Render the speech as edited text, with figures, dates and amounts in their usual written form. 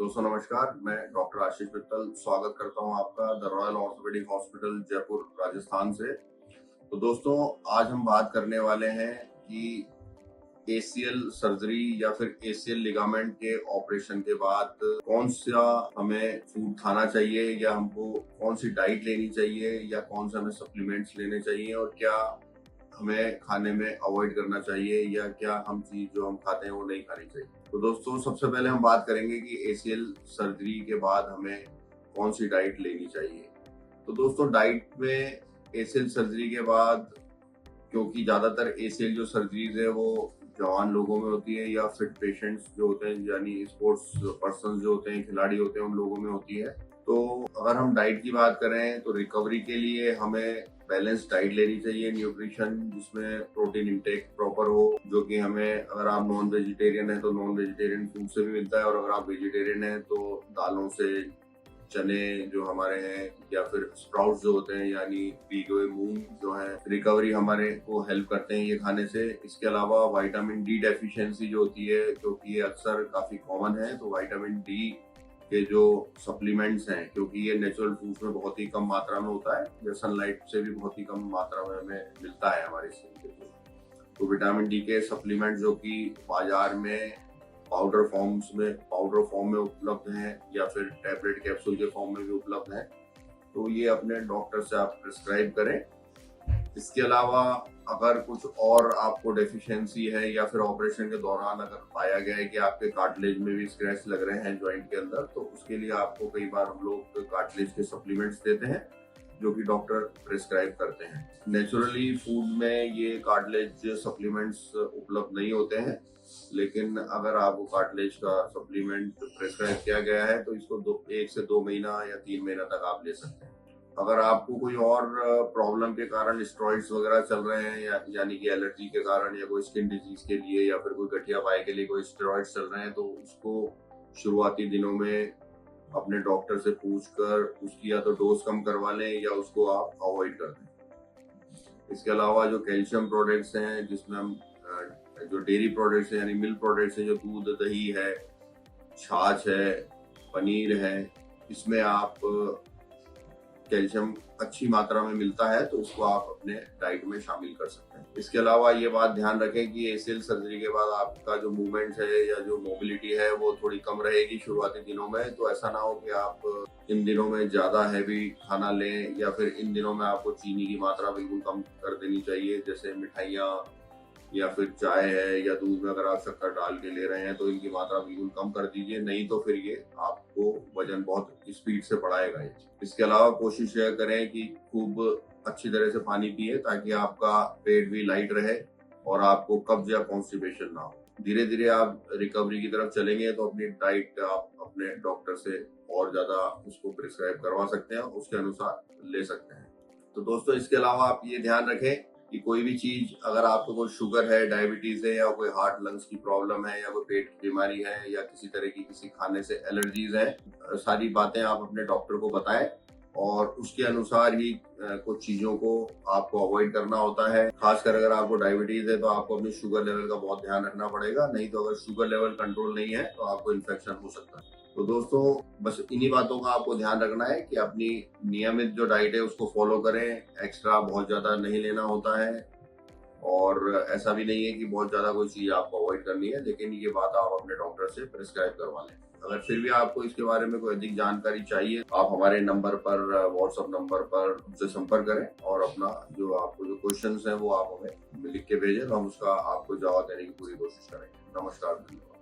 दोस्तों नमस्कार, मैं डॉक्टर आशीष मित्तल स्वागत करता हूं आपका the royal orthopaedic hospital Jaipur Rajasthan से। तो दोस्तों आज हम बात करने वाले हैं कि एसीएल सर्जरी या फिर एसीएल लिगामेंट के ऑपरेशन के बाद कौन सा हमें फूड खाना चाहिए या हमको कौन सी डाइट लेनी चाहिए या कौन सा हमें सप्लीमेंट्स लेने चाहिए और क्या हमें खाने में अवॉइड करना चाहिए या क्या हम चीज जो हम खाते हैं वो नहीं खानी चाहिए। तो दोस्तों सबसे पहले हम बात करेंगे कि एसीएल सर्जरी के बाद हमें कौन सी डाइट लेनी चाहिए। तो दोस्तों डाइट में एसीएल सर्जरी के बाद, क्योंकि ज्यादातर एसीएल जो सर्जरीज है वो जवान लोगों में होती है या फिट पेशेंट्स जो होते हैं यानी स्पोर्ट्स पर्सन जो होते हैं, खिलाड़ी होते हैं, उन लोगों में होती है। तो अगर हम डाइट की बात करें तो रिकवरी के लिए हमें बैलेंस डाइट लेनी चाहिए, न्यूट्रिशन जिसमें प्रोटीन इंटेक प्रॉपर हो, जो कि हमें अगर आप नॉन वेजिटेरियन है तो नॉन वेजिटेरियन फूड से भी मिलता है और अगर आप वेजिटेरियन है तो दालों से, चने जो हमारे हैं या फिर स्प्राउट्स जो होते हैं यानी भीगे हुए मूंग जो है, रिकवरी हमारे को हेल्प करते हैं ये खाने से। इसके अलावा विटामिन डी डेफिशिएंसी जो होती है, क्योंकि ये अक्सर काफी कॉमन है, तो विटामिन डी के जो सप्लीमेंट्स हैं, क्योंकि ये नेचुरल फूड्स में बहुत ही कम मात्रा में होता है, जो सनलाइट से भी बहुत ही कम मात्रा में हमें मिलता है हमारे स्किन के लिए। तो विटामिन डी के सप्लीमेंट जो कि बाजार में पाउडर फॉर्म में उपलब्ध हैं या फिर टैबलेट कैप्सूल के फॉर्म में भी उपलब्ध हैं, तो ये अपने डॉक्टर से आप प्रिस्क्राइब करें। इसके अलावा अगर कुछ और आपको डेफिशिएंसी है या फिर ऑपरेशन के दौरान अगर पाया गया है कि आपके कार्टिलेज में भी स्क्रैच लग रहे हैं जॉइंट के अंदर, तो उसके लिए आपको कई बार हम लोग कार्टिलेज के सप्लीमेंट्स देते हैं जो कि डॉक्टर प्रिस्क्राइब करते हैं। नेचुरली फूड में ये कार्टिलेज सप्लीमेंट्स उपलब्ध नहीं होते हैं, लेकिन अगर आपको कार्टिलेज का सप्लीमेंट प्रिस्क्राइब किया गया है तो इसको 1 से 2 महीना या 3 महीना तक आप ले सकते हैं। अगर आपको कोई और प्रॉब्लम के कारण स्टेरॉइड्स वगैरह चल रहे हैं यानी कि एलर्जी के कारण या कोई स्किन डिजीज के लिए या फिर कोई गठिया पाए के लिए कोई स्टेरॉइड्स चल रहे हैं, तो उसको शुरुआती दिनों में अपने डॉक्टर से पूछकर उसकी या तो डोज कम करवा लें या उसको आप अवॉइड कर दें। इसके अलावा जो कैल्शियम प्रोडक्ट्स हैं, जिसमें हम जो डेयरी प्रोडक्ट्स हैं यानी मिल्क प्रोडक्ट्स हैं, जो दूध, दही है, छाछ है, पनीर है, इसमें आप कैल्शियम अच्छी मात्रा में मिलता है, तो उसको आप अपने डाइट में शामिल कर सकते हैं। इसके अलावा ये बात ध्यान रखें कि एसीएल सर्जरी के बाद आपका जो मूवमेंट है या जो मोबिलिटी है वो थोड़ी कम रहेगी शुरुआती दिनों में, तो ऐसा ना हो कि आप इन दिनों में ज्यादा हैवी खाना लें या फिर इन दिनों में आपको चीनी की मात्रा बिल्कुल कम कर देनी चाहिए। जैसे मिठाइयाँ या फिर चाय है या दूध में अगर आप शक्कर डाल के ले रहे हैं तो इनकी मात्रा बिल्कुल कम कर दीजिए, नहीं तो फिर ये आपको वजन बहुत स्पीड से बढ़ाएगा ये। इसके अलावा कोशिश यह करें कि खूब अच्छी तरह से पानी पिए ताकि आपका पेट भी लाइट रहे और आपको कब्ज या कॉन्स्टिपेशन ना हो। धीरे धीरे आप रिकवरी की तरफ चलेंगे तो अपनी डाइट आप अपने डॉक्टर से और ज्यादा उसको प्रिस्क्राइब करवा सकते हैं, उसके अनुसार ले सकते हैं। तो दोस्तों इसके अलावा आप ये ध्यान रखें कि कोई भी चीज, अगर आपको कोई शुगर है, डायबिटीज है या कोई हार्ट लंग्स की प्रॉब्लम है या कोई पेट की बीमारी है या किसी तरह की किसी खाने से एलर्जीज है, सारी बातें आप अपने डॉक्टर को बताएं और उसके अनुसार ही कुछ चीजों को आपको अवॉइड करना होता है। खासकर अगर आपको डायबिटीज है तो आपको अपनी शुगर लेवल का बहुत ध्यान रखना पड़ेगा, नहीं तो अगर शुगर लेवल कंट्रोल नहीं है तो आपको इन्फेक्शन हो सकता है। तो दोस्तों बस इन्हीं बातों का आपको ध्यान रखना है कि अपनी नियमित जो डाइट है उसको फॉलो करें, एक्स्ट्रा बहुत ज्यादा नहीं लेना होता है और ऐसा भी नहीं है कि बहुत ज्यादा कोई चीज आपको अवॉइड करनी है, लेकिन ये बात आप अपने डॉक्टर से प्रिस्क्राइब करवा लें। अगर फिर भी आपको इसके बारे में कोई अधिक जानकारी चाहिए तो आप हमारे नंबर पर, व्हाट्सएप नंबर पर हमसे संपर्क करें और अपना जो आपको जो क्वेश्चंस हैं वो आप हमें लिख के भेजें, तो हम उसका आपको जवाब देने की पूरी कोशिश करेंगे। नमस्कार, धन्यवाद।